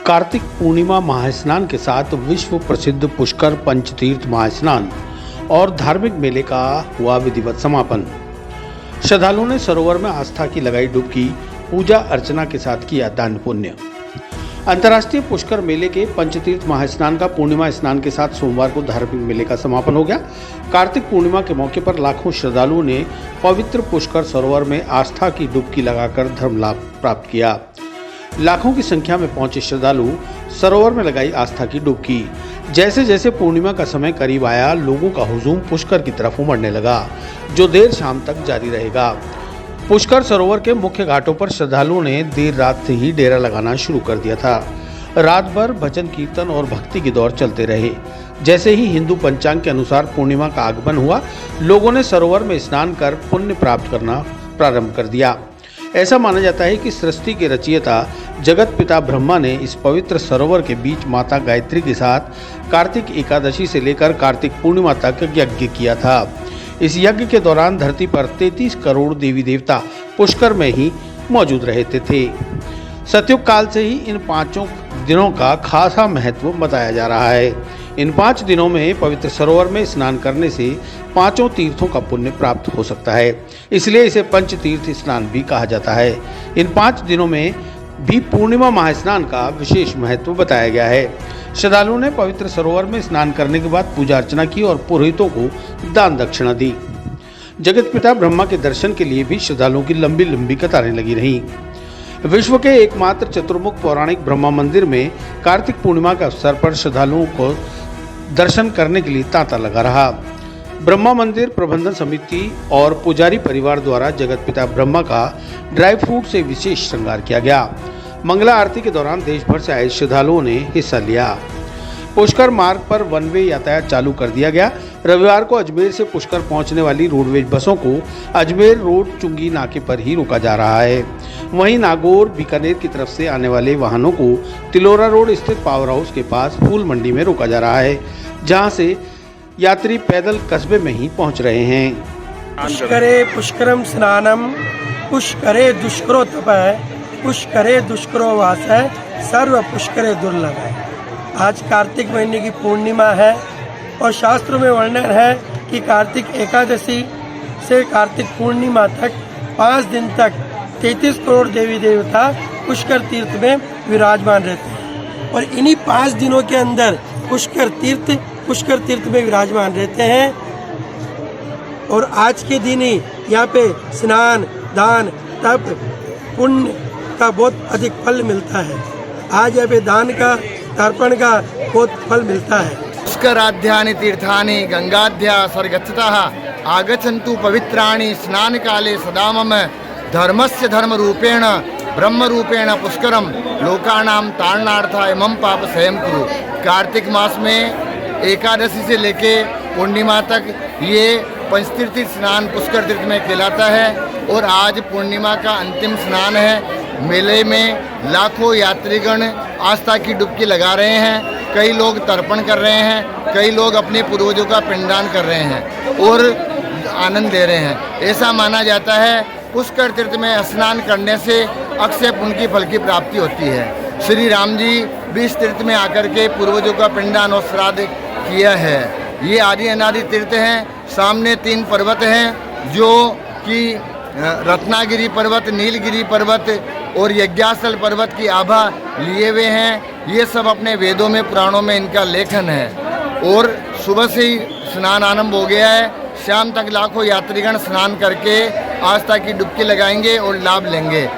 कार्तिक पूर्णिमा महास्नान के साथ विश्व प्रसिद्ध पुष्कर पंचतीर्थ महास्नान और धार्मिक मेले का हुआ विधिवत समापन। श्रद्धालुओं ने सरोवर में आस्था की लगाई डुबकी, पूजा अर्चना के साथ किया दान पुण्य। अंतर्राष्ट्रीय पुष्कर मेले के पंचतीर्थ महास्नान का पूर्णिमा स्नान के साथ सोमवार को धार्मिक मेले का समापन हो गया। कार्तिक पूर्णिमा के मौके पर लाखों श्रद्धालुओं ने पवित्र पुष्कर सरोवर में आस्था की डुबकी लगाकर धर्म लाभ प्राप्त किया। लाखों की संख्या में पहुंचे श्रद्धालु सरोवर में लगाई आस्था की डुबकी। जैसे जैसे पूर्णिमा का समय करीब आया, लोगों का हुजूम पुष्कर की तरफ उमड़ने लगा, जो देर शाम तक जारी रहेगा। पुष्कर सरोवर के मुख्य घाटों पर श्रद्धालुओं ने देर रात से ही डेरा लगाना शुरू कर दिया था। रात भर भजन कीर्तन और भक्ति के दौर चलते रहे। जैसे ही हिंदू पंचांग के अनुसार पूर्णिमा का आगमन हुआ, लोगों ने सरोवर में स्नान कर पुण्य प्राप्त करना प्रारंभ कर दिया। ऐसा माना जाता है कि सृष्टि के रचयिता जगत पिता ब्रह्मा ने इस पवित्र सरोवर के बीच माता गायत्री के साथ कार्तिक एकादशी से लेकर कार्तिक पूर्णिमा तक यज्ञ किया था। इस यज्ञ के दौरान धरती पर 33 करोड़ देवी देवता पुष्कर में ही मौजूद रहते थे। सतयुग काल से ही इन 5 दिनों का खासा महत्व बताया जा रहा है। इन 5 दिनों में पवित्र सरोवर में स्नान करने से 5 तीर्थों का पुण्य प्राप्त हो सकता है, इसलिए इसे पंचतीर्थ स्नान भी कहा जाता है। इन 5 दिनों में भी पूर्णिमा महास्नान का विशेष महत्व बताया गया है। श्रद्धालुओं ने पवित्र सरोवर में स्नान करने के बाद पूजा अर्चना की और पुरोहितों को दान दक्षिणा दी। जगत पिता ब्रह्मा के दर्शन के लिए भी श्रद्धालुओं की लंबी लंबी कतारें लगी रहीं। विश्व के एकमात्र चतुर्मुख पौराणिक ब्रह्मा मंदिर में कार्तिक पूर्णिमा के अवसर पर श्रद्धालुओं को दर्शन करने के लिए तांता लगा रहा। ब्रह्मा मंदिर प्रबंधन समिति और पुजारी परिवार द्वारा जगत पिता ब्रह्मा का ड्राई फ्रूट से विशेष श्रृंगार किया गया। मंगला आरती के दौरान देश भर से आए श्रद्धालुओं ने हिस्सा लिया। पुष्कर मार्ग पर वन वे यातायात चालू कर दिया गया। रविवार को अजमेर से पुष्कर पहुंचने वाली रोडवेज बसों को अजमेर रोड चुंगी नाके पर ही रोका जा रहा है। वहीं नागौर बीकानेर की तरफ से आने वाले वाहनों को तिलोरा रोड स्थित पावर हाउस के पास फूल मंडी में रोका जा रहा है, जहां से यात्री पैदल कस्बे में ही पहुंच रहे हैं। पुष्करे पुष्करम स्नानम पुष्करे दुष्करो तपः पुष्करे दुष्करो वासः सर्व पुष्करे दुर्लभ है। आज कार्तिक महीने की पूर्णिमा है और शास्त्रों में वर्णन है कि कार्तिक एकादशी से कार्तिक पूर्णिमा तक 5 दिन तक 33 करोड़ देवी देवता पुष्कर तीर्थ में विराजमान रहते हैं और इन्हीं 5 दिनों के अंदर पुष्कर तीर्थ में विराजमान रहते हैं। और आज के दिन ही यहाँ पे स्नान, दान, तप, पुण्य का बहुत अधिक फल मिलता है। आज यहाँ पे दान का, तर्पण का बहुत फल मिलता है। पुष्कराध्यानि तीर्थानि गंगाध्या सर्गच्छतः आगच्छन्तु पवित्राणि स्नान काले सदा मम धर्मस्य धर्म रूपेण ब्रह्म रूपेण पुष्करम लोकानां तारणार्थाय मम पाप स्वयं कुरु। कार्तिक मास में एकादशी से लेके पूर्णिमा तक ये पंचतीर्थ स्नान पुष्कर तीर्थ में कहलाता है और आज पूर्णिमा का अंतिम स्नान है। मेले में लाखों यात्रीगण आस्था की डुबकी लगा रहे हैं। कई लोग तर्पण कर रहे हैं, कई लोग अपने पूर्वजों का पिंडदान कर रहे हैं और आनंद ले रहे हैं। ऐसा माना जाता है पुष्कर तीर्थ में स्नान करने से अक्षय पुण्य की फल की प्राप्ति होती है। श्री राम जी भी इस तीर्थ में आकर के पूर्वजों का पिंडदान और श्राद्ध किया है। ये आदि अनादि तीर्थ हैं। सामने 3 पर्वत हैं जो कि रत्नागिरी पर्वत, नीलगिरी पर्वत और यज्ञासल पर्वत की आभा लिए हुए हैं। ये सब अपने वेदों में, पुराणों में इनका लेखन है और सुबह से ही स्नान आरंभ हो गया है। शाम तक लाखों यात्रीगण स्नान करके आस्था की डुबकी लगाएंगे और लाभ लेंगे।